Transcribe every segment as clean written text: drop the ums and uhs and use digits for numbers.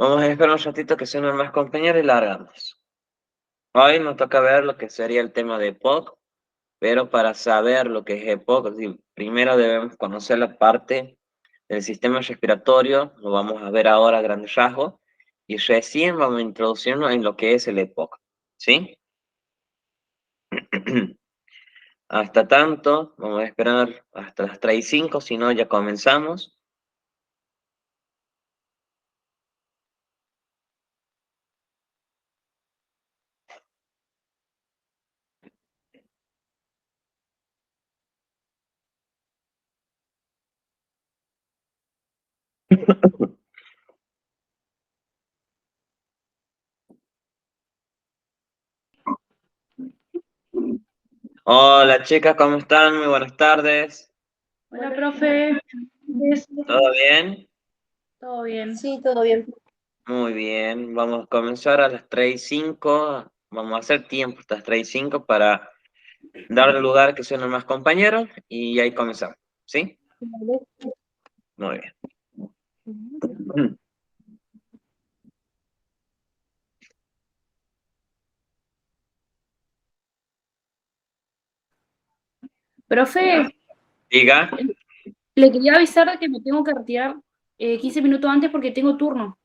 Vamos a esperar un ratito que se unan más compañeros y largamos. Hoy nos toca ver lo que sería el tema de EPOC, pero para saber lo que es EPOC, primero debemos conocer la parte del sistema respiratorio, lo vamos a ver ahora a grandes rasgos, y recién vamos a introducirnos en lo que es el EPOC, ¿sí? Hasta tanto, vamos a esperar hasta las 3:05, si no ya comenzamos. Hola chicas, ¿cómo están? Muy buenas tardes. Hola, profe. ¿Todo bien? ¿Todo bien? Sí, todo bien. Muy bien, vamos a comenzar a las 3:05. Vamos a hacer tiempo hasta las 3:05 para darle lugar a que suenen más compañeros y ahí comenzamos, ¿sí? Muy bien. Profe, Diga, le quería avisar de que me tengo que retirar 15 minutos antes porque tengo turno.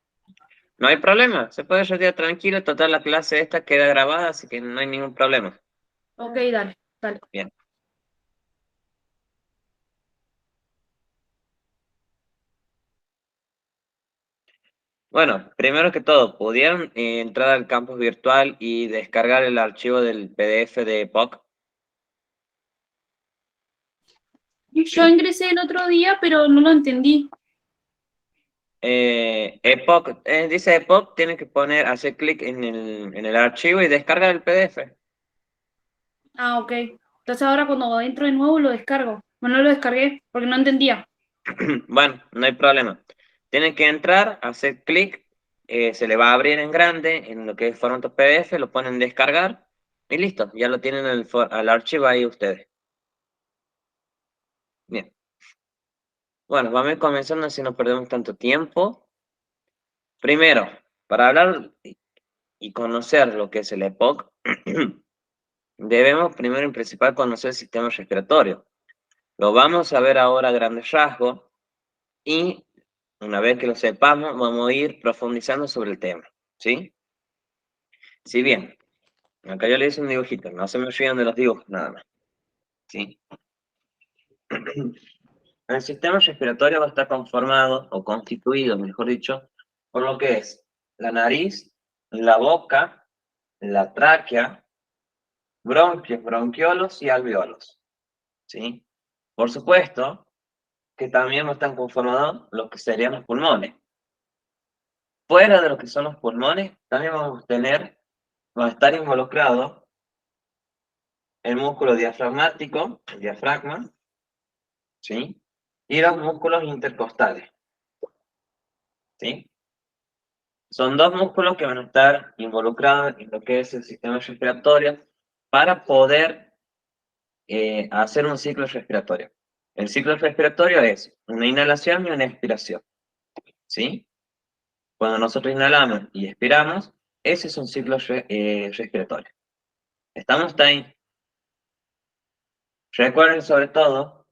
no hay problema, se puede retirar tranquilo, total la clase esta queda grabada, así que no hay ningún problema. Ok, dale, dale. Bien. Bueno, primero que todo, ¿pudieron entrar al campus virtual y descargar el archivo del PDF de EPOC? Yo ingresé el otro día, pero no lo entendí. EPOC, dice EPOC, tiene que hacer clic en el archivo y descargar el PDF. Ah, ok. Entonces ahora cuando entro de nuevo lo descargo. Bueno, no lo descargué porque no entendía. Bueno, no hay problema. Tienen que entrar, hacer clic, se le va a abrir en grande en lo que es formato PDF, lo ponen descargar y listo, ya lo tienen al archivo ahí ustedes. Bien. Bueno, vamos a ir comenzando así no perdemos tanto tiempo. Primero, para hablar y conocer lo que es el EPOC, debemos primero en principal conocer el sistema respiratorio. Lo vamos a ver ahora a grandes rasgos y una vez que lo sepamos, vamos a ir profundizando sobre el tema, ¿sí? Si bien, acá yo le hice un dibujito, no se me olviden de los dibujos nada más, ¿sí? El sistema respiratorio va a estar conformado, o constituido, mejor dicho, por lo que es la nariz, la boca, la tráquea, bronquios, bronquiolos y alveolos, ¿sí? Por supuesto que también no están conformados los que serían los pulmones. Fuera de lo que son los pulmones, también va a estar involucrado el músculo diafragmático, el diafragma, ¿sí? Y los músculos intercostales, ¿sí? Son dos músculos que van a estar involucrados en lo que es el sistema respiratorio para poder hacer un ciclo respiratorio. El ciclo respiratorio es una inhalación y una expiración, ¿sí? Cuando nosotros inhalamos y expiramos, ese es un ciclo respiratorio. ¿Estamos hasta ahí? Recuerden sobre todo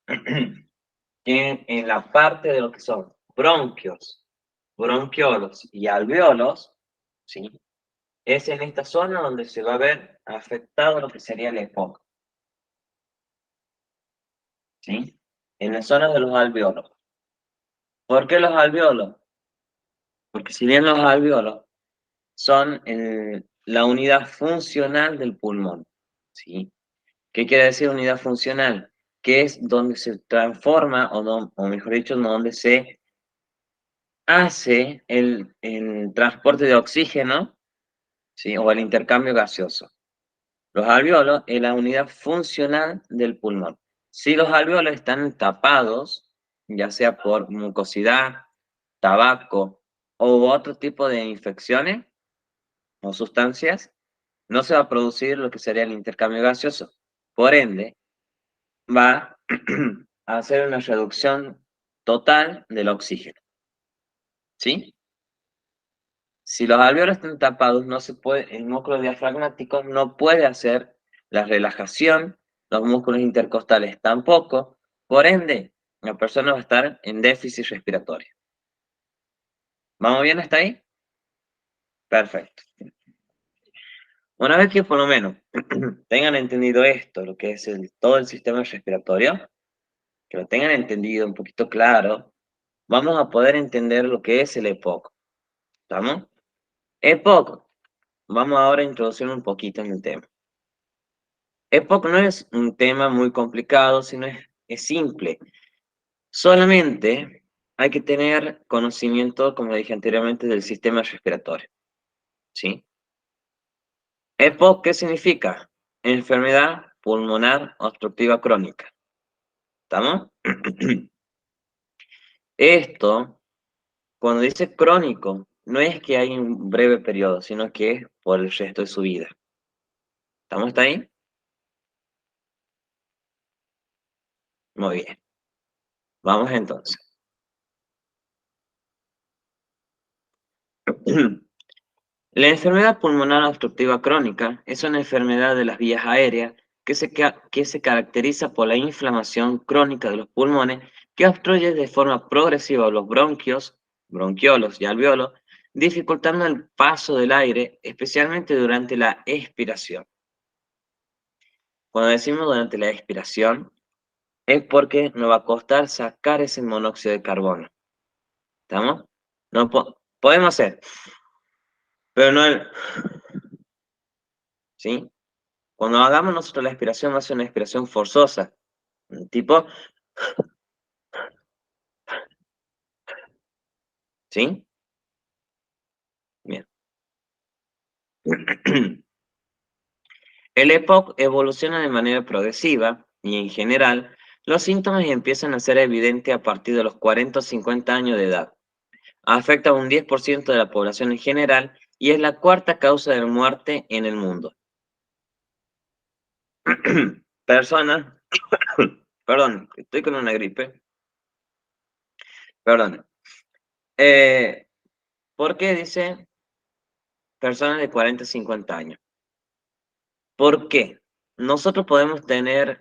que en la parte de lo que son bronquios, bronquiolos y alveolos, ¿sí? Es en esta zona donde se va a ver afectado lo que sería el EPOC, ¿sí? En la zona de los alveolos. ¿Por qué los alveolos? Porque si bien los alveolos son la unidad funcional del pulmón, ¿sí? ¿Qué quiere decir unidad funcional? Que es donde se transforma, o mejor dicho, donde se hace el transporte de oxígeno, ¿sí? O el intercambio gaseoso. Los alveolos es la unidad funcional del pulmón. Si los alveolos están tapados, ya sea por mucosidad, tabaco u otro tipo de infecciones o sustancias, no se va a producir lo que sería el intercambio gaseoso. Por ende, va a hacer una reducción total del oxígeno. ¿Sí? Si los alvéolos están tapados, no se puede, el músculo diafragmático no puede hacer la relajación, los músculos intercostales tampoco, por ende, la persona va a estar en déficit respiratorio. ¿Vamos bien hasta ahí? Perfecto. Una vez que por lo menos tengan entendido esto, lo que es todo el sistema respiratorio, que lo tengan entendido un poquito claro, vamos a poder entender lo que es el EPOC. ¿Estamos? EPOC. Vamos ahora a introducir un poquito en el tema. EPOC no es un tema muy complicado, sino es simple. Solamente hay que tener conocimiento, como dije anteriormente, del sistema respiratorio. ¿Sí? EPOC, ¿qué significa? Enfermedad pulmonar obstructiva crónica. ¿Estamos? Esto, cuando dice crónico, no es que hay un breve periodo, sino que es por el resto de su vida. ¿Estamos hasta ahí? Muy bien. Vamos entonces. La enfermedad pulmonar obstructiva crónica es una enfermedad de las vías aéreas que se caracteriza por la inflamación crónica de los pulmones que obstruye de forma progresiva los bronquios, bronquiolos y alveolos, dificultando el paso del aire, especialmente durante la expiración. Cuando decimos durante la expiración, es porque nos va a costar sacar ese monóxido de carbono. ¿Estamos? No podemos hacer, pero no el... ¿Sí? Cuando hagamos nosotros la expiración, va a ser una expiración forzosa. Tipo, ¿sí? Bien. El EPOC evoluciona de manera progresiva y en general, los síntomas empiezan a ser evidentes a partir de los 40 o 50 años de edad. Afecta a un 10% de la población en general y es la cuarta causa de muerte en el mundo. Personas, perdón, estoy con una gripe. Perdón. Eh, ¿Por qué dice personas de 40 a 50 años? ¿Por qué? Nosotros podemos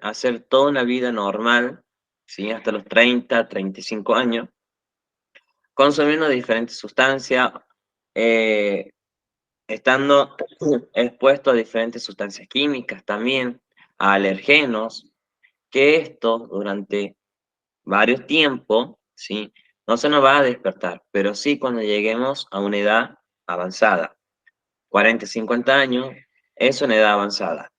hacer toda una vida normal, ¿sí? Hasta los 30, 35 años, consumiendo diferentes sustancias, eh, estando expuesto a diferentes sustancias químicas también, a alergenos, que esto durante varios tiempos, ¿sí? No se nos va a despertar, pero sí cuando lleguemos a una edad avanzada. 40, 50 años es una edad avanzada.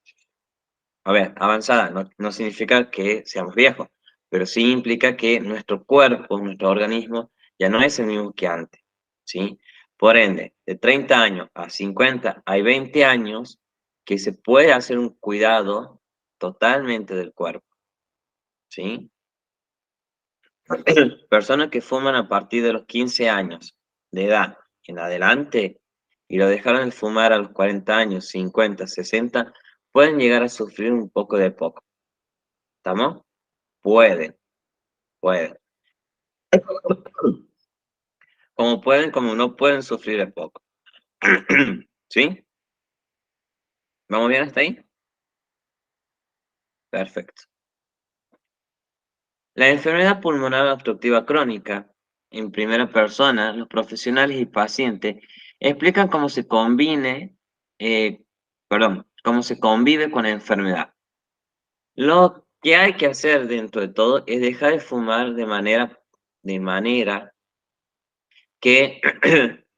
A ver, avanzada no significa que seamos viejos, pero sí implica que nuestro cuerpo, nuestro organismo, ya no es el mismo que antes, ¿sí? Por ende, de 30 años a 50 hay 20 años que se puede hacer un cuidado totalmente del cuerpo, ¿sí? Personas que fuman a partir de los 15 años de edad en adelante y lo dejaron de fumar a los 40 años, 50, 60, pueden llegar a sufrir un poco de poco. ¿Estamos? Pueden, pueden. Como pueden, como no pueden sufrir de poco. ¿Sí? ¿Vamos bien hasta ahí? Perfecto. La enfermedad pulmonar obstructiva crónica, en primera persona, los profesionales y pacientes explican eh, cómo se convive con la enfermedad. Lo que hay que hacer dentro de todo es dejar de fumar de manera que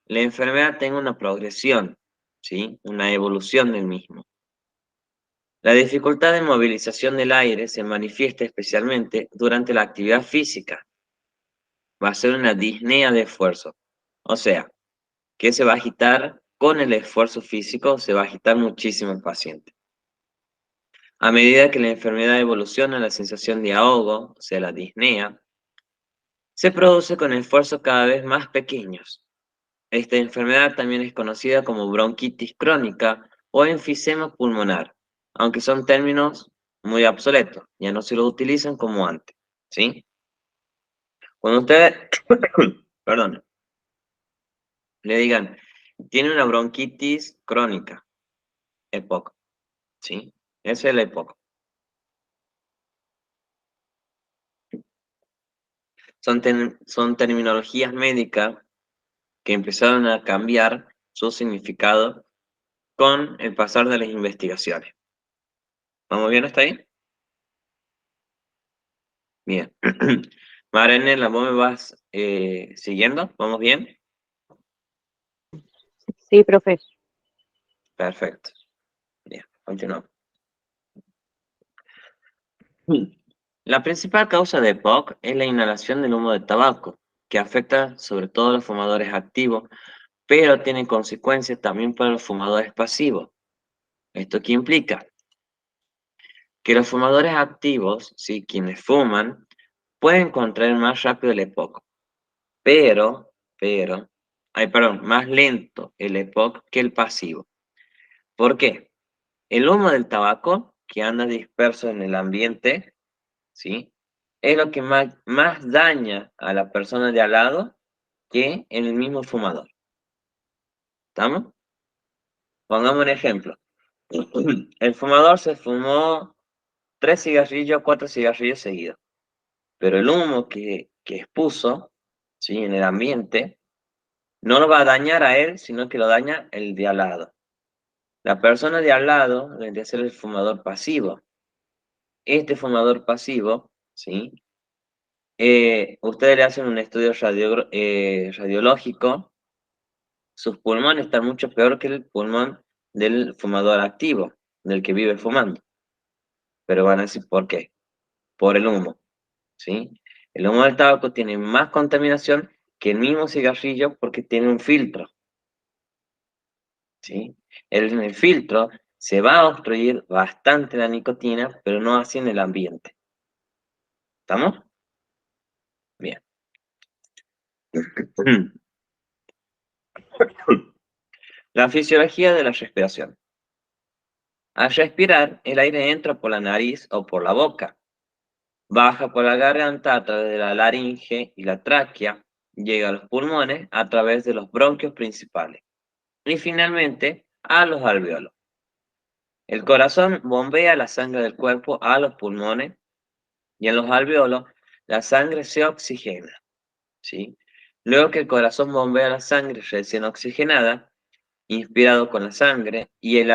la enfermedad tenga una progresión, ¿sí? Una evolución del mismo. La dificultad de movilización del aire se manifiesta especialmente durante la actividad física. Va a ser una disnea de esfuerzo. O sea, que se va a agitar con el esfuerzo físico, se va a agitar muchísimo el paciente. A medida que la enfermedad evoluciona, la sensación de ahogo, o sea, la disnea, se produce con esfuerzos cada vez más pequeños. Esta enfermedad también es conocida como bronquitis crónica o enfisema pulmonar, aunque son términos muy obsoletos, ya no se lo utilizan como antes, ¿sí? Cuando ustedes, perdón, le digan, tiene una bronquitis crónica, EPOC, ¿sí? Ese es el EPOC. Son terminologías médicas que empezaron a cambiar su significado con el pasar de las investigaciones. ¿Vamos bien hasta ahí? Bien. Marenela, ¿vos me vas siguiendo? ¿Vamos bien? Sí, profe. Perfecto. Bien, continuamos. La principal causa de EPOC es la inhalación del humo de tabaco, que afecta sobre todo a los fumadores activos, pero tiene consecuencias también para los fumadores pasivos. ¿Esto qué implica? Que los fumadores activos, ¿sí? Quienes fuman, pueden contraer más rápido el EPOC, perdón, más lento el EPOC que el pasivo. ¿Por qué? El humo del tabaco, que anda disperso en el ambiente, ¿sí? Es lo que más daña a la persona de al lado que en el mismo fumador. ¿Estamos? Pongamos un ejemplo. El fumador se fumó 3 cigarrillos, 4 cigarrillos seguidos, pero el humo que expuso, ¿sí? En el ambiente, no lo va a dañar a él, sino que lo daña el de al lado. La persona de al lado vendría a ser el fumador pasivo. Este fumador pasivo, ¿sí? Ustedes le hacen un estudio radiológico, sus pulmones están mucho peor que el pulmón del fumador activo, del que vive fumando. Pero van a decir, ¿por qué? Por el humo, ¿sí? El humo del tabaco tiene más contaminación que el mismo cigarrillo porque tiene un filtro, ¿sí? En el filtro se va a obstruir bastante la nicotina, pero no así en el ambiente. ¿Estamos? Bien. La fisiología de la respiración. Al respirar, el aire entra por la nariz o por la boca, baja por la garganta a través de la laringe y la tráquea, llega a los pulmones a través de los bronquios principales y finalmente a los alvéolos. El corazón bombea la sangre del cuerpo a los pulmones y en los alvéolos la sangre se oxigena, ¿sí? Luego que el corazón bombea la sangre recién oxigenada, inspirado con la sangre, y el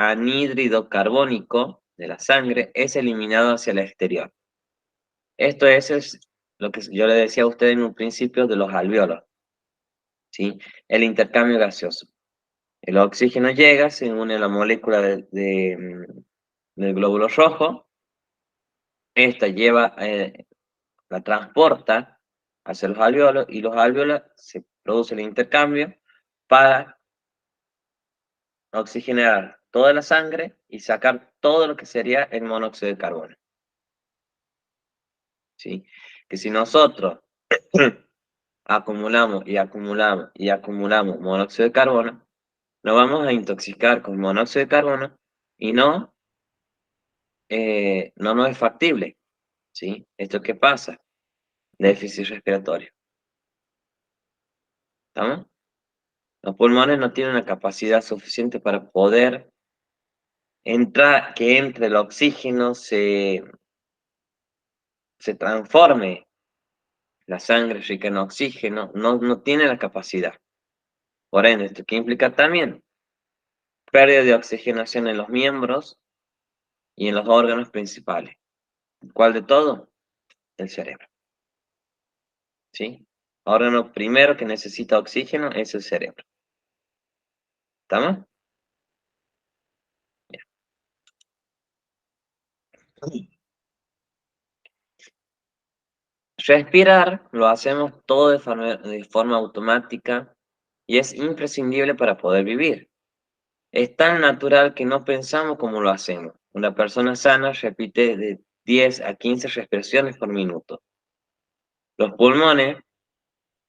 anhídrido carbónico de la sangre es eliminado hacia el exterior. Esto es lo que yo le decía a usted en un principio de los alvéolos, ¿sí? El intercambio gaseoso. El oxígeno llega, se une a la molécula del glóbulo rojo, esta la transporta hacia los alvéolos y los alvéolos se produce el intercambio para oxigenar toda la sangre y sacar todo lo que sería el monóxido de carbono, ¿sí? Que si nosotros acumulamos y acumulamos y acumulamos monóxido de carbono, nos vamos a intoxicar con monóxido de carbono y no nos es factible, ¿sí? ¿Esto qué pasa? Déficit respiratorio, ¿estamos? Los pulmones no tienen una capacidad suficiente para poder que entre el oxígeno, se transforme la sangre rica en oxígeno, no tiene la capacidad. Por ende, esto que implica también pérdida de oxigenación en los miembros y en los órganos principales. ¿Cuál de todo? El cerebro, ¿sí? Órgano primero que necesita oxígeno es el cerebro. ¿Estamos? Bien. Respirar lo hacemos todo de forma automática y es imprescindible para poder vivir. Es tan natural que no pensamos cómo lo hacemos. Una persona sana repite de 10 a 15 respiraciones por minuto. Los pulmones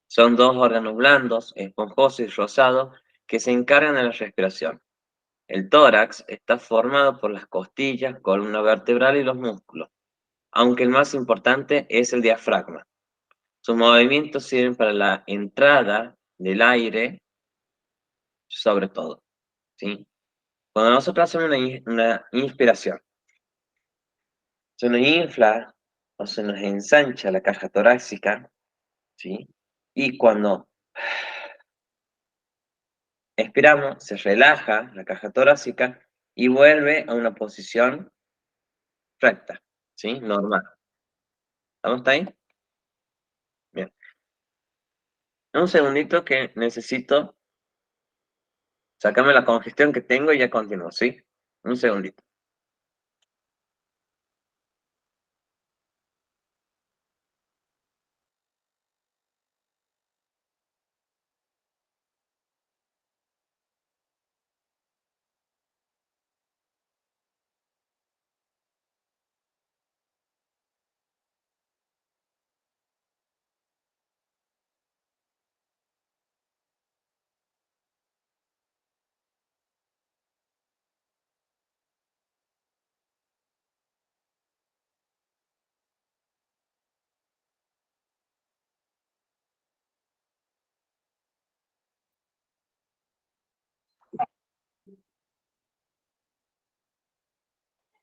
son dos órganos blandos, esponjosos y rosados que se encargan de la respiración. El tórax está formado por las costillas, columna vertebral y los músculos, aunque el más importante es el diafragma. Sus movimientos sirven para la entrada del aire sobre todo, ¿sí? Cuando nosotros hacemos una inspiración, se nos infla o se nos ensancha la caja torácica, ¿sí? Y cuando expiramos, se relaja la caja torácica y vuelve a una posición recta, ¿sí? Normal. ¿Estamos ahí? Bien. Un segundito que necesito sacarme la congestión que tengo y ya continúo, ¿sí? Un segundito.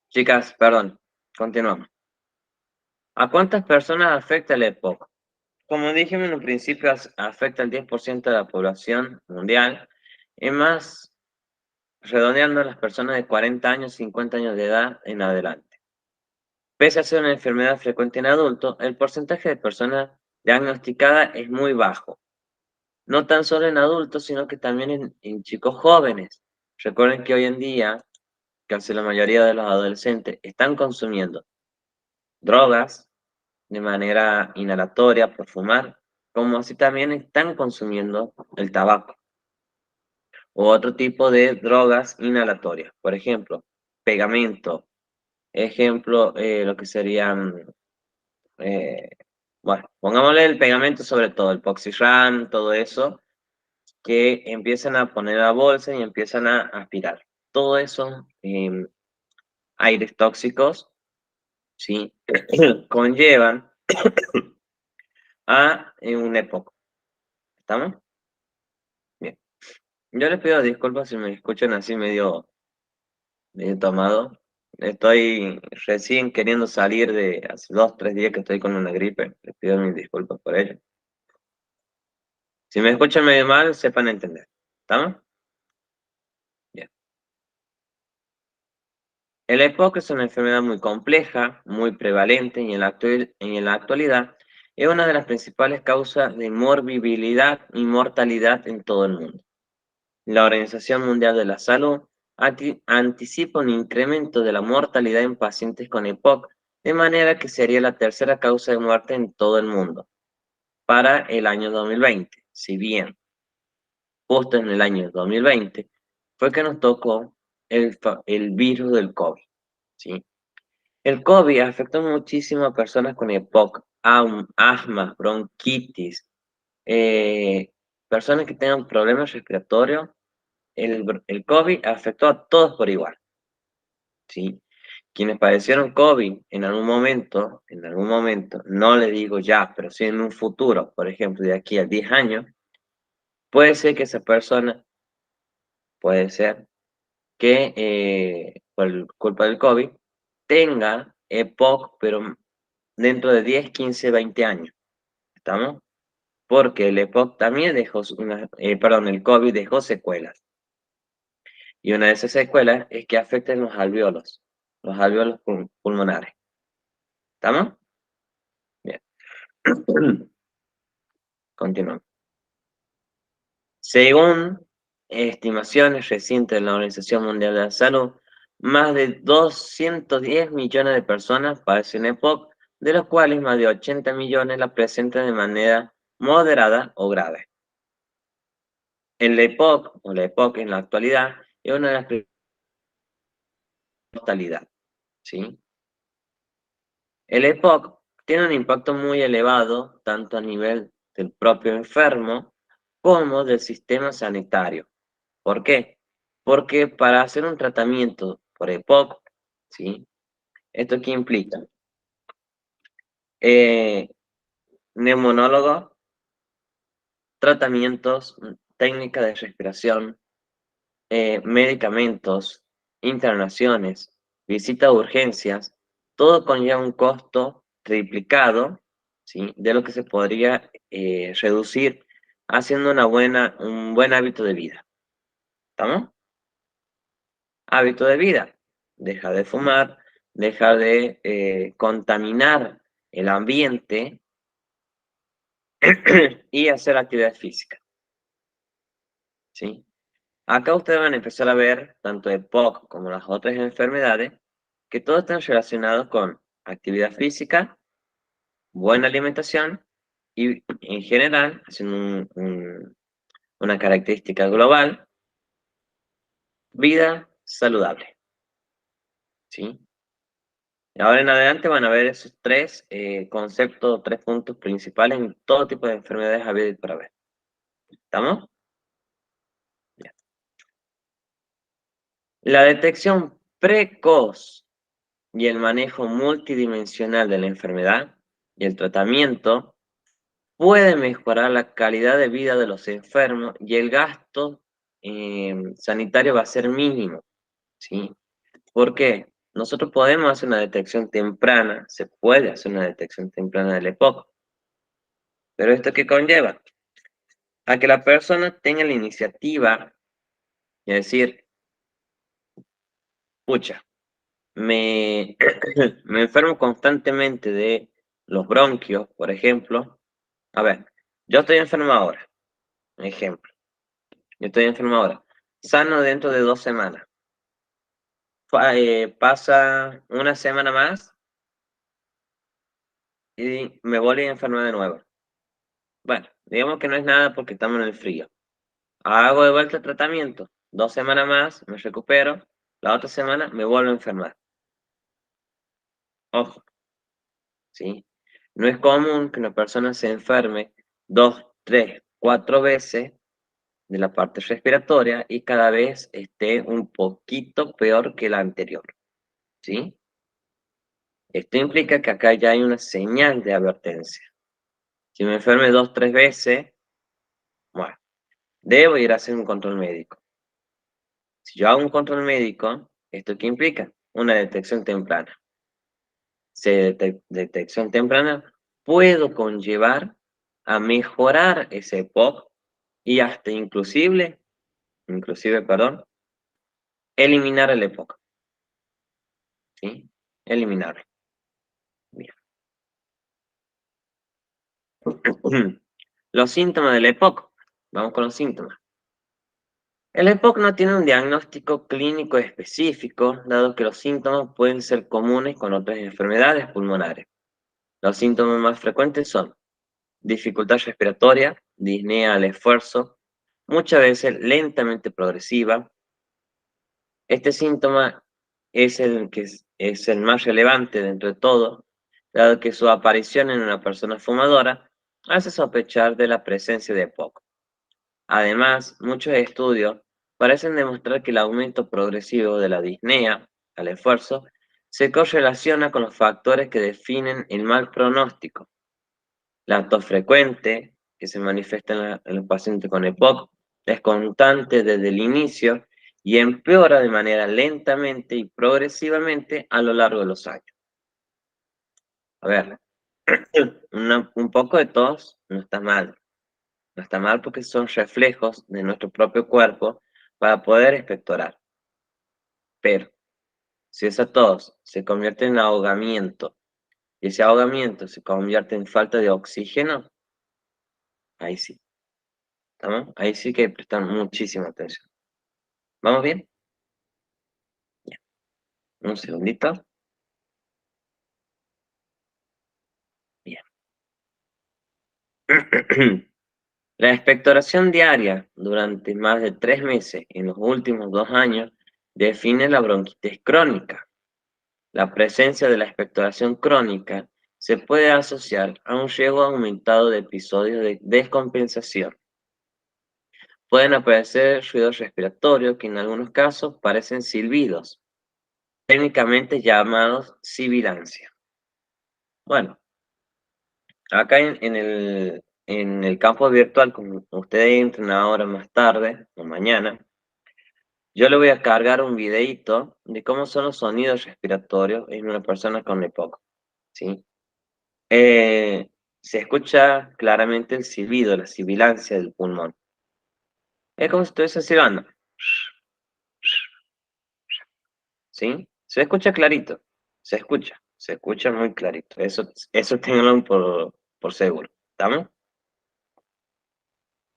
Chicas, perdón, continuamos. ¿A cuántas personas afecta el EPOC? Como dije en un principio, afecta al 10% de la población mundial y más redondeando a las personas de 40 años, 50 años de edad en adelante. Pese a ser una enfermedad frecuente en adultos, el porcentaje de personas diagnosticadas es muy bajo. No tan solo en adultos, sino que también en chicos jóvenes. Recuerden que hoy en día, casi la mayoría de los adolescentes están consumiendo drogas de manera inhalatoria por fumar, como así también están consumiendo el tabaco u otro tipo de drogas inhalatorias. Por ejemplo, pegamento, ejemplo, lo que serían, eh, bueno, pongámosle el pegamento sobre todo, el PoxyRam, todo eso, que empiezan a poner a bolsa y empiezan a aspirar. Todo eso, aires tóxicos, ¿sí? Conllevan a un EPOC. ¿Estamos? Bien. Yo les pido disculpas si me escuchan así medio tomado. Estoy recién queriendo salir de hace 2, 3 días que estoy con una gripe. Les pido mis disculpas por ello. Si me escuchan medio mal, sepan entender. ¿Estamos? Bien. El EPOC es una enfermedad muy compleja, muy prevalente y en la actualidad es una de las principales causas de morbilidad y mortalidad en todo el mundo. La Organización Mundial de la Salud anticipa un incremento de la mortalidad en pacientes con EPOC, de manera que sería la tercera causa de muerte en todo el mundo para el año 2020. Si bien justo en el año 2020 fue que nos tocó el virus del COVID, ¿sí? El COVID afectó muchísimo a personas con EPOC, asma, bronquitis, personas que tengan problemas respiratorios. El COVID afectó a todos por igual, ¿sí? Quienes padecieron COVID en algún momento, no le digo ya, pero sí en un futuro, por ejemplo, de aquí a 10 años, puede ser que esa persona, puede ser que por culpa del COVID, tenga EPOC, pero dentro de 10, 15, 20 años, ¿estamos? Porque el EPOC también dejó, perdón, el COVID dejó secuelas. Y una de esas secuelas es que afecten los alvéolos pulmonares. ¿Estamos? Bien. Continuamos. Según estimaciones recientes de la Organización Mundial de la Salud, más de 210 millones de personas padecen EPOC, de los cuales más de 80 millones la presentan de manera moderada o grave. El EPOC o la EPOC en la actualidad es una de las mortalidad, ¿sí? El EPOC tiene un impacto muy elevado tanto a nivel del propio enfermo como del sistema sanitario. ¿Por qué? Porque para hacer un tratamiento por EPOC, ¿sí? ¿Esto qué implica? Eh, neumonólogo, tratamientos, técnicas de respiración, medicamentos, internaciones, visita a urgencias, todo conlleva un costo triplicado, ¿sí? De lo que se podría reducir haciendo un buen hábito de vida. ¿Estamos? Hábito de vida. Deja de fumar, deja de contaminar el ambiente y hacer actividad física, ¿sí? Acá ustedes van a empezar a ver, tanto EPOC como las otras enfermedades, que todos están relacionados con actividad física, buena alimentación y, en general, haciendo una característica global, vida saludable, ¿sí? Y ahora en adelante van a ver esos tres conceptos, tres puntos principales en todo tipo de enfermedades habidas y por haber. ¿Estamos? Ya. La detección precoz y el manejo multidimensional de la enfermedad y el tratamiento puede mejorar la calidad de vida de los enfermos y el gasto sanitario va a ser mínimo, ¿sí? ¿Por qué? Nosotros podemos hacer una detección temprana, se puede hacer una detección temprana del EPOC, pero ¿esto qué conlleva? A que la persona tenga la iniciativa y decir, pucha, me, me enfermo constantemente de los bronquios, por ejemplo. A ver, yo estoy enfermo ahora, ejemplo. Yo estoy enfermo ahora. Sano dentro de 2 semanas. Pasa una semana más y me vuelvo a enfermar de nuevo. Bueno, digamos que no es nada porque estamos en el frío. Hago de vuelta el tratamiento. 2 semanas más, me recupero. La otra semana me vuelvo a enfermar. Ojo, ¿sí? No es común que una persona se enferme 2, 3, 4 veces de la parte respiratoria y cada vez esté un poquito peor que la anterior, ¿sí? Esto implica que acá ya hay una señal de advertencia. Si me enferme 2, 3 veces, bueno, debo ir a hacer un control médico. Si yo hago un control médico, ¿esto qué implica? Una detección temprana. Si detección temprana, puedo conllevar a mejorar ese EPOC y hasta perdón, eliminar el EPOC, ¿sí? Eliminarlo. Bien. Los síntomas del EPOC. Vamos con los síntomas. El EPOC no tiene un diagnóstico clínico específico, dado que los síntomas pueden ser comunes con otras enfermedades pulmonares. Los síntomas más frecuentes son dificultad respiratoria, disnea al esfuerzo, muchas veces lentamente progresiva. Este síntoma es el que es el más relevante dentro de todo, dado que su aparición en una persona fumadora hace sospechar de la presencia de EPOC. Además, muchos estudios parecen demostrar que el aumento progresivo de la disnea al esfuerzo se correlaciona con los factores que definen el mal pronóstico. La tos frecuente, que se manifiesta en los pacientes con EPOC, es constante desde el inicio y empeora de manera lentamente y progresivamente a lo largo de los años. A ver, un poco de tos no está mal. No está mal porque son reflejos de nuestro propio cuerpo para poder expectorar. Pero si esa tos se convierte en ahogamiento y ese ahogamiento se convierte en falta de oxígeno, ahí sí, ¿estamos? Ahí sí que hay que prestar muchísima atención. ¿Vamos bien? Ya. Un segundito. Bien. La expectoración diaria durante más de 3 meses en los últimos 2 años define la bronquitis crónica. La presencia de la expectoración crónica se puede asociar a un riesgo aumentado de episodios de descompensación. Pueden aparecer ruidos respiratorios que en algunos casos parecen silbidos, técnicamente llamados sibilancia. Bueno, acá en el en el campo virtual, como ustedes entren ahora más tarde o mañana, yo le voy a cargar un videíto de cómo son los sonidos respiratorios en una persona con EPOC, ¿sí? Se escucha claramente el silbido, la sibilancia del pulmón. Es como si estuviese silbando, ¿sí? Se escucha clarito, se escucha muy clarito. Eso ténganlo por seguro. ¿Estamos?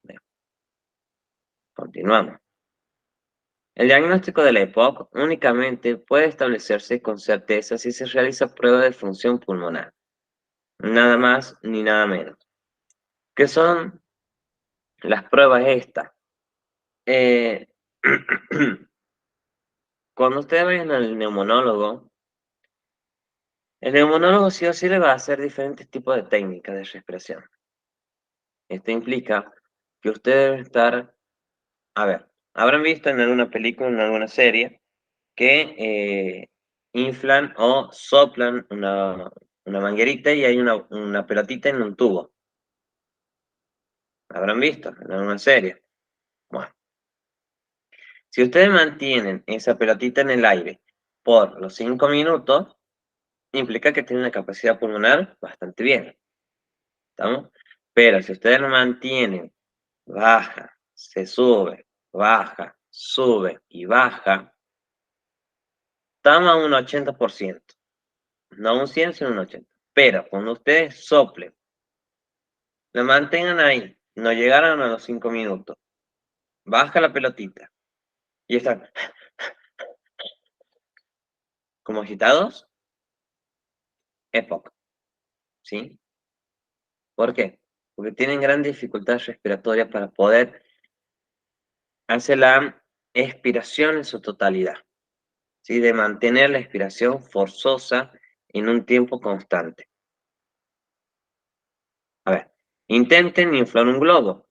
Bien, continuamos. El diagnóstico de la EPOC únicamente puede establecerse con certeza si se realiza prueba de función pulmonar. Nada más ni nada menos. ¿Qué son las pruebas estas? Eh, Cuando ustedes vayan al neumonólogo, el neumonólogo sí o sí le va a hacer diferentes tipos de técnicas de respiración. Esto implica que ustedes deben estar, a ver, habrán visto en alguna película, en alguna serie, que inflan o soplan una manguerita y hay una pelotita en un tubo. Habrán visto en alguna serie. Bueno, si ustedes mantienen esa pelotita en el aire por los 5 minutos, implica que tiene una capacidad pulmonar bastante bien. ¿Estamos? Pero si ustedes lo mantienen, baja, se sube, baja, sube y baja, estamos a un 80%. No un 100, sino un 80. Pero cuando ustedes soplen, lo mantengan ahí, no llegaron a los 5 minutos, baja la pelotita y están como agitados, es poco, ¿sí? ¿Por qué? Porque tienen gran dificultad respiratoria para poder hacer la expiración en su totalidad, ¿sí? De mantener la expiración forzosa en un tiempo constante. A ver, intenten inflar un globo,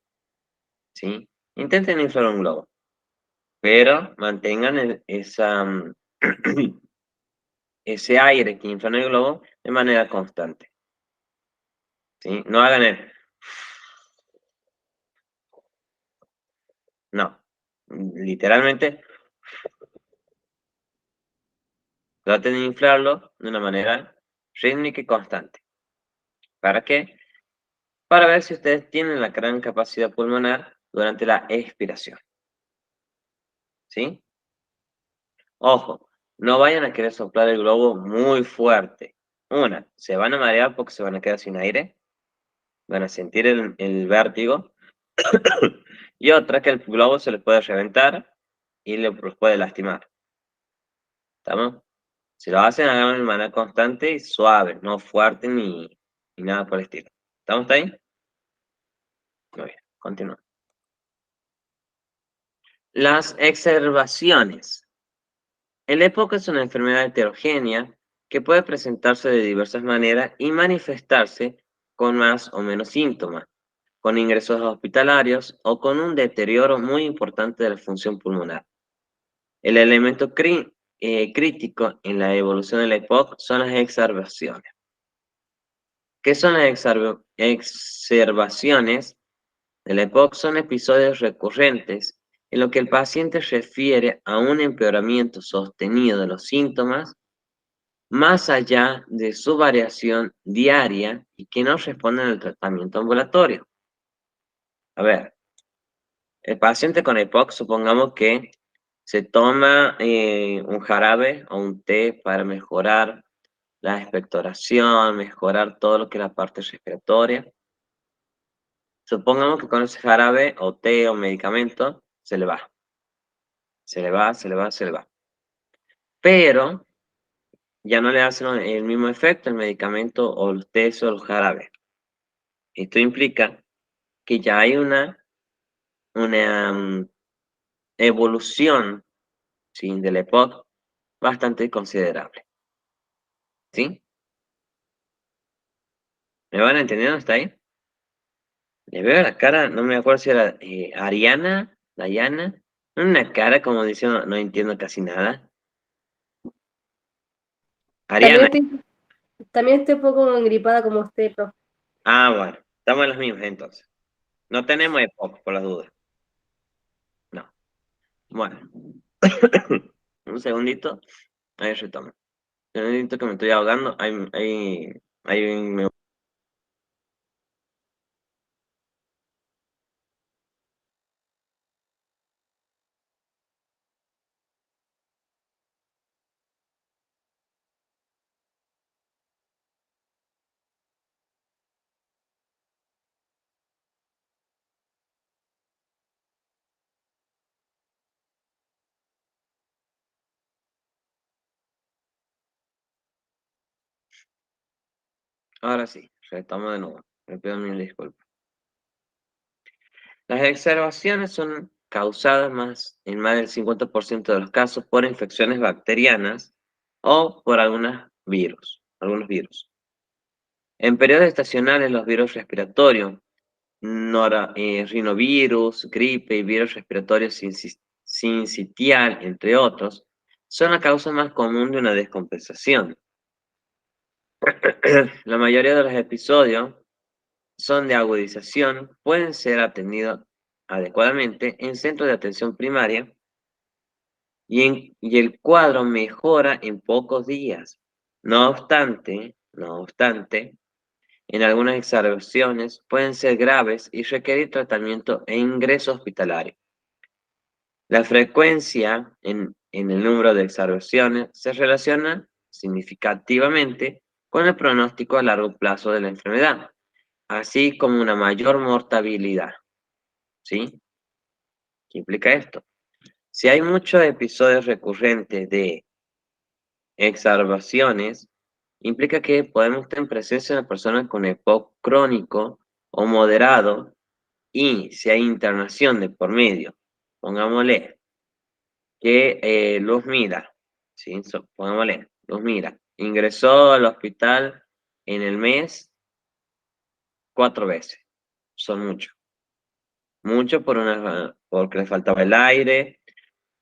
¿sí? Intenten inflar un globo, pero mantengan ese aire que infla en el globo de manera constante, ¿sí? No hagan el... No, literalmente traten de inflarlo de una manera rítmica y constante. ¿Para qué? Para ver si ustedes tienen la gran capacidad pulmonar durante la expiración, ¿sí? Ojo, no vayan a querer soplar el globo muy fuerte. Una, se van a marear porque se van a quedar sin aire, van a sentir el vértigo. Y otra, que el globo se les puede reventar y los puede lastimar. ¿Estamos? Si lo hacen, háganlo de manera constante y suave, no fuerte ni nada por el estilo. ¿Estamos ahí? Muy bien, continuamos. Las exacerbaciones. El EPOC es una enfermedad heterogénea que puede presentarse de diversas maneras y manifestarse con más o menos síntomas, con ingresos hospitalarios o con un deterioro muy importante de la función pulmonar. El elemento crítico en la evolución de la EPOC son las exacerbaciones. ¿Qué son las exacerbaciones de la EPOC? Son episodios recurrentes en los que el paciente refiere a un empeoramiento sostenido de los síntomas más allá de su variación diaria y que no responden al tratamiento ambulatorio. A ver, el paciente con EPOC, supongamos que se toma un jarabe o un té para mejorar la expectoración, mejorar todo lo que es la parte respiratoria. Supongamos que con ese jarabe o té o medicamento se le va, se le va, se le va, se le va. Pero ya no le hace el mismo efecto el medicamento o el té o el jarabe. Esto implica que ya hay una evolución, ¿sí? Del EPOC bastante considerable. ¿Sí? ¿Me van entendiendo hasta ahí? Le veo la cara, no me acuerdo si era Ariana, Dayana, una cara como diciendo, no entiendo casi nada. También Ariana, estoy, también estoy un poco engripada como usted, profe. ah, bueno, Estamos en las mismas entonces. No tenemos EPOC por las dudas. No. Bueno. Un segundito. Ahí retomo. Un segundito que me estoy ahogando. Ahí ahora sí, retomo de nuevo. Me pido mil disculpas. Las exacerbaciones son causadas en más del 50% de los casos por infecciones bacterianas o por algunos virus. En periodos estacionales, los virus respiratorios, rinovirus, gripe y virus respiratorios sincitial, entre otros, son la causa más común de una descompensación. La mayoría de los episodios son de agudización, pueden ser atendidos adecuadamente en centros de atención primaria y el cuadro mejora en pocos días. No obstante, en algunas exacerbaciones pueden ser graves y requerir tratamiento e ingreso hospitalario. La frecuencia en el número de exacerbaciones se relaciona significativamente con el pronóstico a largo plazo de la enfermedad, así como una mayor mortalidad. ¿Sí? ¿Qué implica esto? Si hay muchos episodios recurrentes de exacerbaciones, implica que podemos tener presencia de personas con EPOC crónico o moderado y si hay internación de por medio, pongámosle que Luz Mira, ¿sí? Pongámosle, Luz Mira, ingresó al hospital en el mes 4 veces, son muchos. Mucho porque le faltaba el aire,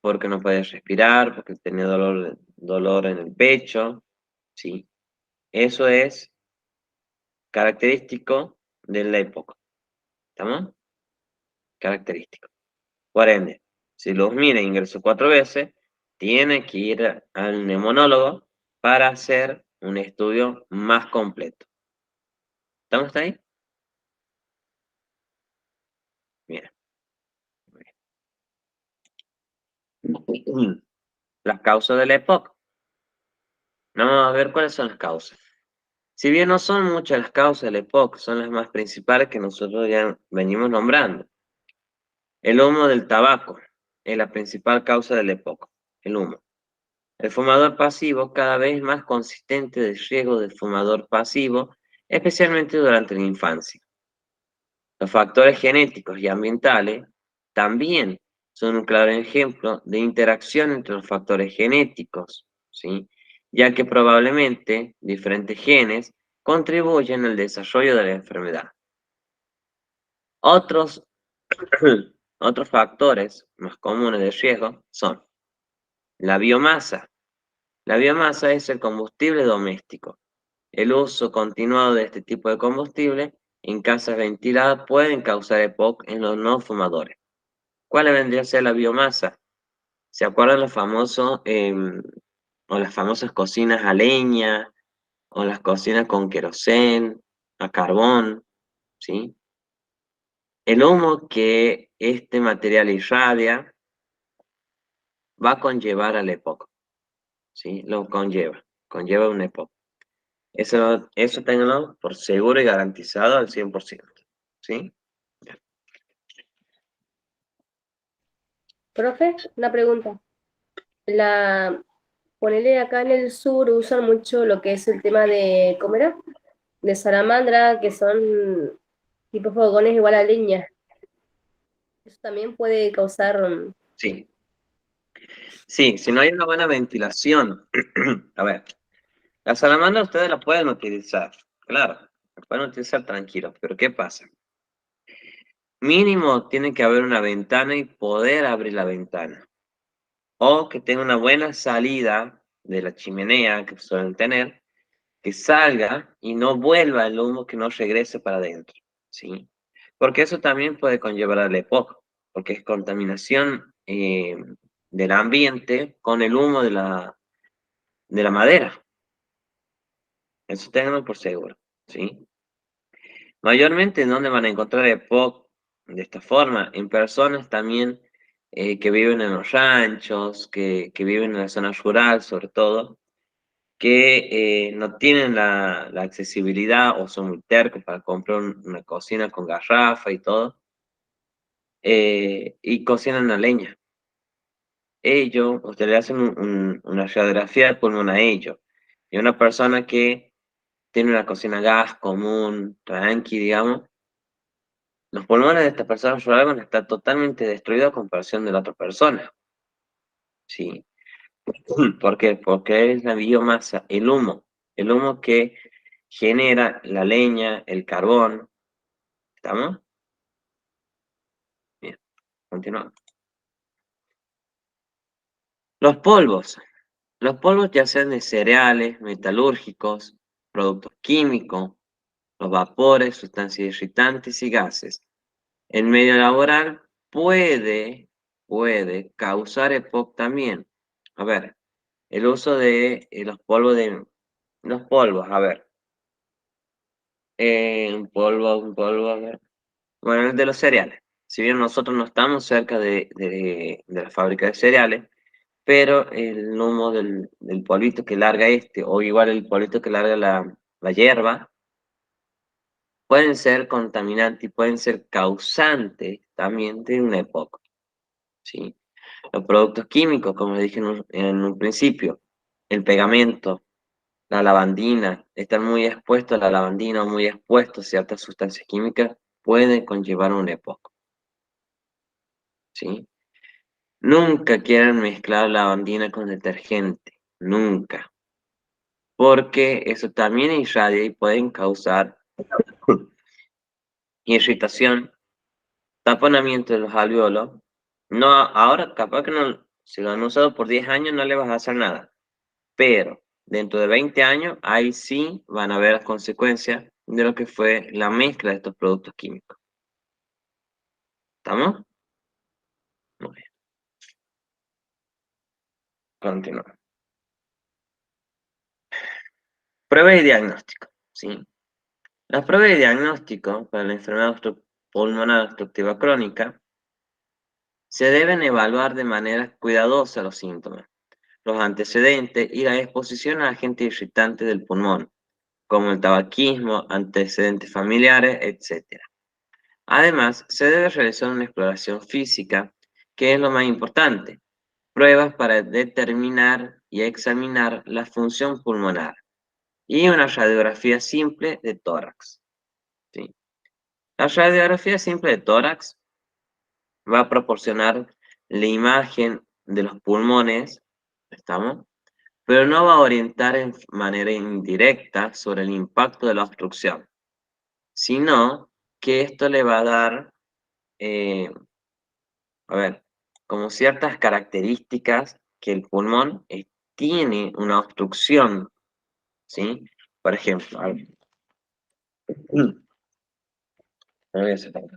porque no podía respirar, porque tenía dolor en el pecho, ¿sí? Eso es característico de la época, ¿estamos? Característico. Por ende, si los mira ingresó 4 veces, tiene que ir al neumonólogo para hacer un estudio más completo. ¿Estamos ahí? Bien. Las causas de la época. Vamos a ver cuáles son las causas. Si bien no son muchas las causas de la EPOC, son las más principales que nosotros ya venimos nombrando. El humo del tabaco es la principal causa de la EPOC, el humo. El fumador pasivo cada vez más consistente del riesgo del fumador pasivo, especialmente durante la infancia. Los factores genéticos y ambientales también son un claro ejemplo de interacción entre los factores genéticos, ¿sí? Ya que probablemente diferentes genes contribuyen al desarrollo de la enfermedad. Otros, otros factores más comunes de riesgo son la biomasa. La biomasa es el combustible doméstico. El uso continuado de este tipo de combustible en casas ventiladas pueden causar EPOC en los no fumadores. ¿Cuál vendría a ser la biomasa? ¿Se acuerdan los famosos o las famosas cocinas a leña o las cocinas con querosén, a carbón? ¿Sí? El humo que este material irradia va a conllevar al EPOC, ¿sí? Lo conlleva un EPOC. Eso ténganlo por seguro y garantizado al 100%, ¿sí? Profe, una pregunta. Ponele acá en el sur usan mucho lo que es el tema de, ¿cómo era? De salamandra, que son tipo fogones igual a leña. Eso también puede causar, Sí, sí, si no hay una buena ventilación, a ver, la salamandra ustedes la pueden utilizar, claro, la pueden utilizar tranquilos, pero ¿qué pasa? Mínimo tiene que haber una ventana y poder abrir la ventana. O que tenga una buena salida de la chimenea que suelen tener, que salga y no vuelva el humo, que no regrese para adentro. ¿sí? Porque eso también puede conllevar al EPOC, porque es contaminación del ambiente con el humo de la madera. Eso tenganlo por seguro, ¿sí? Mayormente, ¿en dónde van a encontrar EPOC de esta forma? En personas también que viven en los ranchos, que viven en la zona rural, sobre todo, que no tienen la accesibilidad o son muy tercos para comprar una cocina con garrafa y todo, y cocinan a leña. Ellos, ustedes le hacen una radiografía de pulmón a ellos. Y una persona que tiene una cocina a gas común, tranqui, digamos, los pulmones de esta persona rural van a estar totalmente destruidos a comparación de la otra persona. ¿Sí? ¿Por qué? Porque es la biomasa, el humo que genera la leña, el carbón. ¿Estamos? Bien, continuamos. Los polvos. Los polvos ya sean de cereales, metalúrgicos, productos químicos, los vapores, sustancias irritantes y gases. El medio laboral puede causar EPOC también. A ver, el uso de los polvos, a ver. Un polvo, a ver. Bueno, el de los cereales. Si bien nosotros no estamos cerca de la fábrica de cereales, pero el humo del polvito que larga este, o igual el polvito que larga la hierba, pueden ser contaminantes y pueden ser causantes también de una EPOC, ¿sí? Los productos químicos, como dije en un principio, el pegamento, la lavandina, estar muy expuesto a la lavandina o muy expuesto a ciertas sustancias químicas puede conllevar un EPOC, ¿sí? Nunca quieran mezclar lavandina con detergente, nunca, porque eso también irradia y pueden causar irritación, taponamiento de los alvéolos. No, ahora capaz que no, si lo han usado por 10 años no le vas a hacer nada, pero dentro de 20 años ahí sí van a ver las consecuencias de lo que fue la mezcla de estos productos químicos. ¿Estamos? Muy bien. Continuamos. Pruebas y diagnóstico, ¿sí? Las pruebas de diagnóstico para la enfermedad pulmonar obstructiva crónica se deben evaluar de manera cuidadosa los síntomas, los antecedentes y la exposición a agentes irritantes del pulmón, como el tabaquismo, antecedentes familiares, etc. Además, se debe realizar una exploración física, que es lo más importante, pruebas para determinar y examinar la función pulmonar y una radiografía simple de tórax, ¿sí? La radiografía simple de tórax va a proporcionar la imagen de los pulmones, ¿estamos? Pero no va a orientar en manera indirecta sobre el impacto de la obstrucción, sino que esto le va a dar, eh, a ver, como ciertas características que el pulmón tiene una obstrucción, ¿sí? Por ejemplo, a ver. No voy a hacer tanto.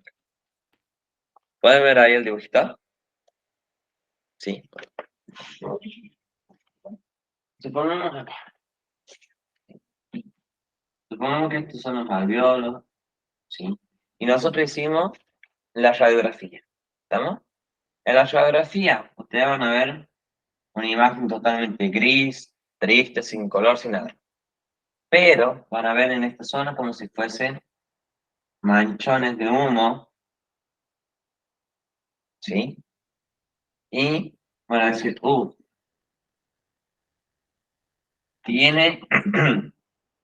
¿Pueden ver ahí el dibujito? Sí. Supongamos acá. Supongamos que estos son los alvéolos, ¿sí? Y nosotros hicimos la radiografía, ¿estamos? En la radiografía, ustedes van a ver una imagen totalmente gris, triste, sin color, sin nada. Pero van a ver en esta zona como si fuesen manchones de humo, ¿sí? Y van a decir, tiene,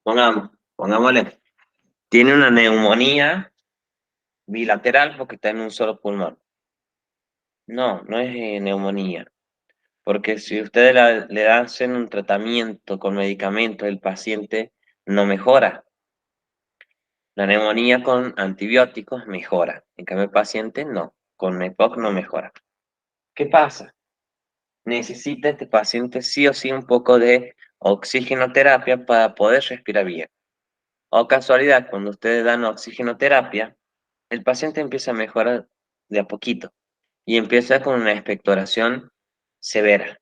pongámosle, tiene una neumonía bilateral porque está en un solo pulmón. No, no es neumonía. Porque si ustedes le hacen un tratamiento con medicamentos, el paciente no mejora. La neumonía con antibióticos mejora. En cambio, el paciente no. Con EPOC no mejora. ¿Qué pasa? Necesita este paciente sí o sí un poco de oxigenoterapia para poder respirar bien. O casualidad, cuando ustedes dan oxigenoterapia, el paciente empieza a mejorar de a poquito y empieza con una expectoración severa.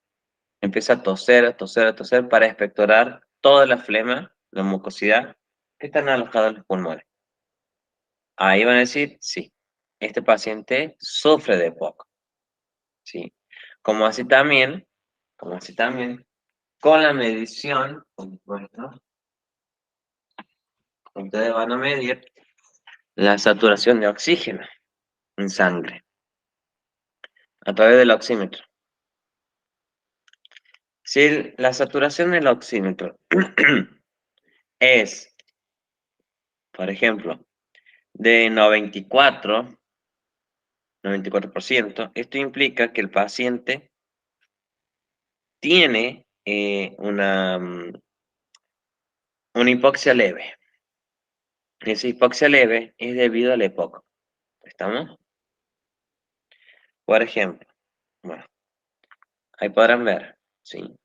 Empieza a toser, a toser, a toser para expectorar toda la flema, la mucosidad que están alojados en los pulmones. Ahí van a decir, sí, este paciente sufre de EPOC. ¿Sí? Como así también, con la medición, por supuesto, ustedes van a medir la saturación de oxígeno en sangre a través del oxímetro. Si la saturación del oxímetro es, por ejemplo, de 94%, esto implica que el paciente tiene una hipoxia leve. Esa hipoxia leve es debido al EPOC. ¿Estamos? Por ejemplo, bueno, ahí podrán ver, ¿sí?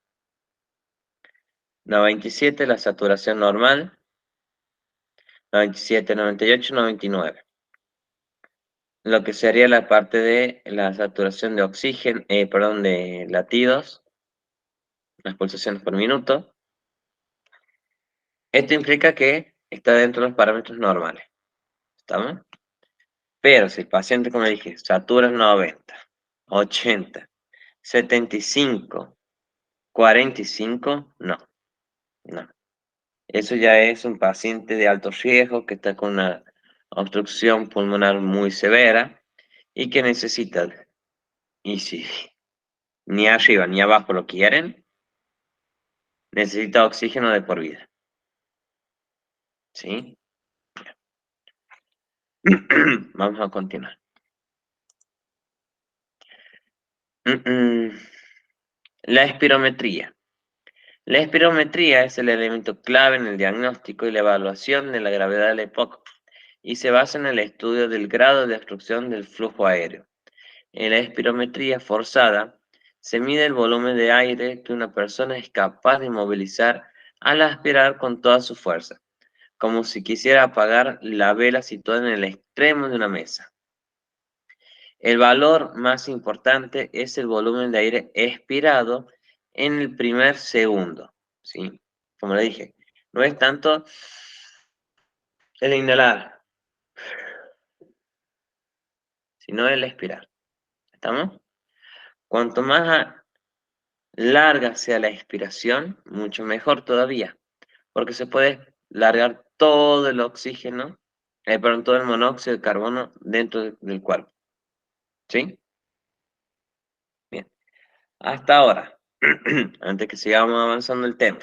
97 la saturación normal, 97, 98, 99. Lo que sería la parte de la saturación de oxígeno, perdón, de latidos, las pulsaciones por minuto. Esto implica que está dentro de los parámetros normales. ¿Estamos? Pero si el paciente, como dije, satura 90, 80, 75, 45, no. Eso ya es un paciente de alto riesgo que está con una obstrucción pulmonar muy severa y que necesita, y si ni arriba ni abajo lo quieren, necesita oxígeno de por vida. ¿Sí? Vamos a continuar. La espirometría. La espirometría es el elemento clave en el diagnóstico y la evaluación de la gravedad del EPOC y se basa en el estudio del grado de obstrucción del flujo aéreo. En la espirometría forzada se mide el volumen de aire que una persona es capaz de movilizar al aspirar con toda su fuerza, como si quisiera apagar la vela situada en el extremo de una mesa. El valor más importante es el volumen de aire expirado en el primer segundo, ¿sí? Como le dije, no es tanto el inhalar, sino el expirar. ¿Estamos? Cuanto más larga sea la expiración, mucho mejor todavía, porque se puede largar todo el oxígeno, perdón, todo el monóxido de carbono dentro del cuerpo. ¿Sí? Bien. Hasta ahora, antes que sigamos avanzando el tema,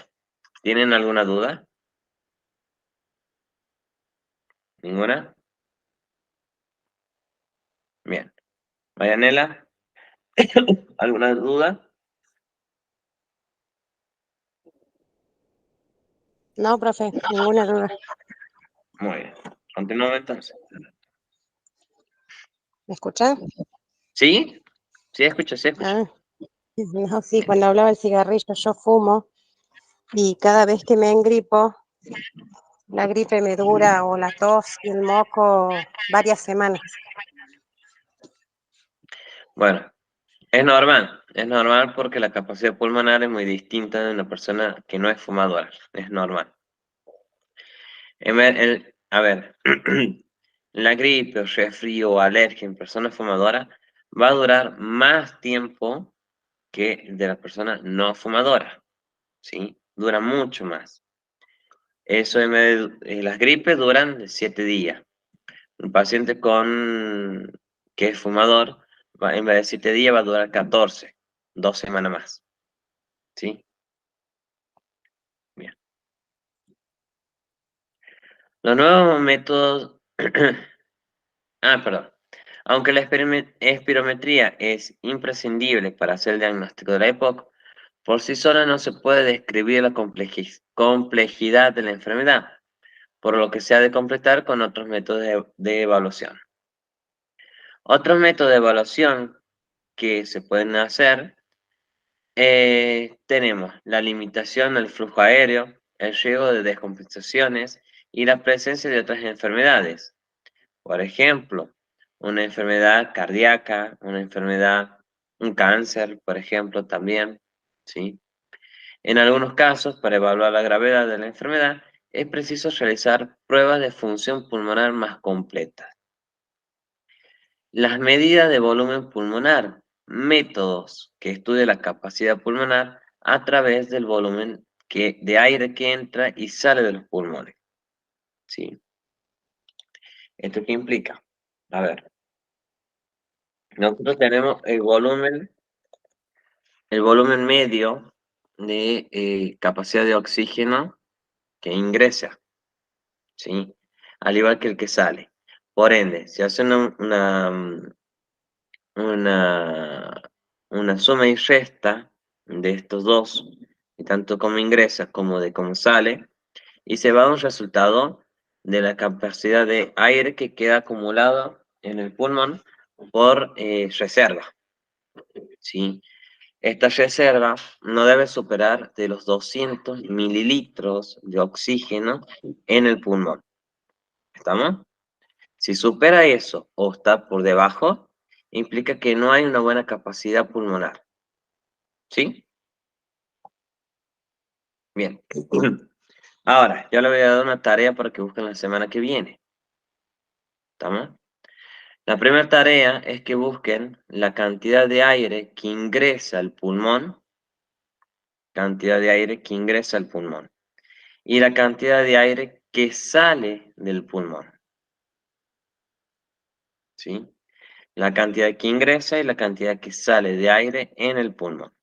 ¿tienen alguna duda? ¿Ninguna? Bien. Marianela, ¿alguna duda? No, profe, ninguna duda. Muy bien. Continuamos entonces. ¿Me escuchan? ¿Sí? Sí, escucho, sí, escucho. Ah, no, sí, cuando hablaba del cigarrillo yo fumo y cada vez que me engripo, la gripe me dura o la tos y el moco varias semanas. Bueno, es normal porque la capacidad pulmonar es muy distinta de una persona que no es fumadora, es normal. A ver, la gripe, o resfrío o alergia en persona fumadora va a durar más tiempo que de la persona no fumadora, ¿sí? Dura mucho más. Eso las gripes duran de 7 días. Un paciente que es fumador, en vez de 7 días va a durar 14, 2 semanas más, ¿sí? Bien. Los nuevos métodos... perdón. Aunque la espirometría es imprescindible para hacer el diagnóstico de la EPOC, por sí sola no se puede describir la complejidad de la enfermedad, por lo que se ha de completar con otros métodos de evaluación. Otros métodos de evaluación que se pueden hacer, tenemos la limitación del flujo aéreo, el riesgo de descompensaciones y la presencia de otras enfermedades. Por ejemplo, una enfermedad cardíaca, un cáncer, por ejemplo, también, ¿sí? En algunos casos, para evaluar la gravedad de la enfermedad, es preciso realizar pruebas de función pulmonar más completas. Las medidas de volumen pulmonar, métodos que estudian la capacidad pulmonar a través del volumen de aire que entra y sale de los pulmones. ¿Sí? ¿Esto qué implica? A ver, nosotros tenemos el volumen medio de capacidad de oxígeno que ingresa, ¿sí? Al igual que el que sale. Por ende, si hace una suma y resta de estos dos, y tanto como ingresa como de cómo sale, y se va a un resultado de la capacidad de aire que queda acumulado en el pulmón por reserva, ¿sí? Esta reserva no debe superar de los 200 mililitros de oxígeno en el pulmón. ¿Estamos? Si supera eso o está por debajo, implica que no hay una buena capacidad pulmonar. ¿Sí? Bien. Ahora, yo le voy a dar una tarea para que busquen la semana que viene. ¿Estamos? La primera tarea es que busquen la cantidad de aire que ingresa al pulmón, y la cantidad de aire que sale del pulmón. ¿Sí? La cantidad que ingresa y la cantidad que sale de aire en el pulmón.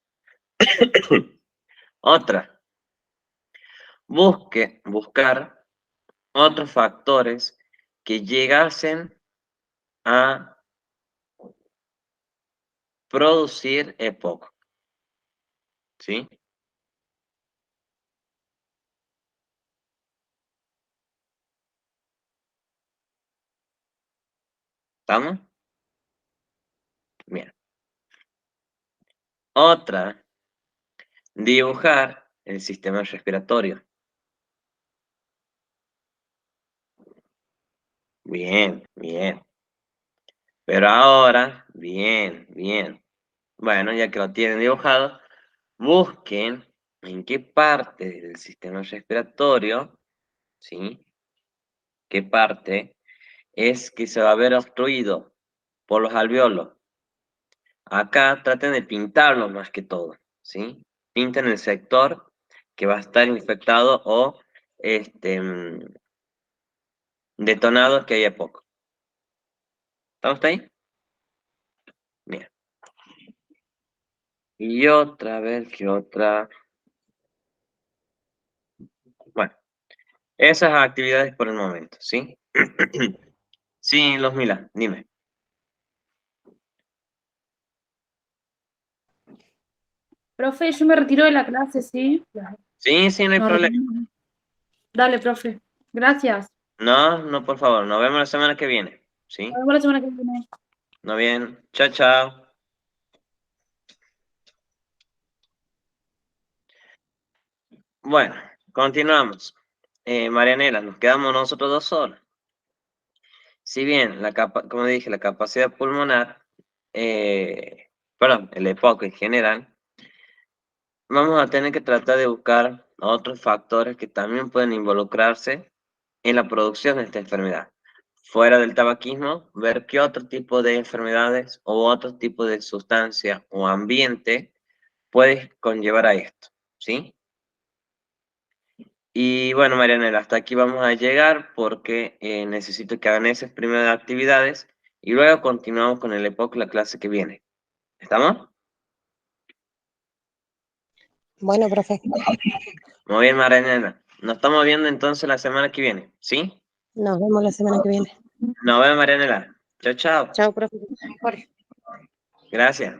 Otra. Buscar otros factores que llegasen a producir EPOC. ¿Sí? ¿Estamos? Bien. Otra, dibujar el sistema respiratorio. Bien, bien. Pero ahora, bien. Bueno, ya que lo tienen dibujado, busquen en qué parte del sistema respiratorio, ¿sí? ¿Qué parte es que se va a ver obstruido por los alveolos? Acá traten de pintarlo más que todo, ¿sí? Pinten el sector que va a estar infectado o detonado que haya poco. ¿Estamos ahí? Bien. Y otra, a ver, ¿qué otra? Bueno, esas actividades por el momento, ¿sí? Sí, los Mila, dime. Profe, yo me retiro de la clase, ¿sí? Sí, no hay Nos problema. retiramos. Dale, profe. Gracias. No, por favor, nos vemos la semana que viene, ¿sí? Nos vemos la semana que viene. No bien, chao. Bueno, continuamos. Marianela, nos quedamos nosotros dos solos. Si bien, como dije, la capacidad pulmonar, el EPOC en general, vamos a tener que tratar de buscar otros factores que también pueden involucrarse en la producción de esta enfermedad. Fuera del tabaquismo, ver qué otro tipo de enfermedades o otro tipo de sustancia o ambiente puede conllevar a esto, ¿sí? Y bueno, Marianela, hasta aquí vamos a llegar porque necesito que hagan esas primeras actividades y luego continuamos con el EPOC la clase que viene. ¿Estamos? Bueno, profe, Muy bien, Marianela. Nos estamos viendo entonces la semana que viene, ¿sí? nos vemos la semana que viene. Nos vemos, Marianela. Chao. Chao, profe. Jorge. Gracias.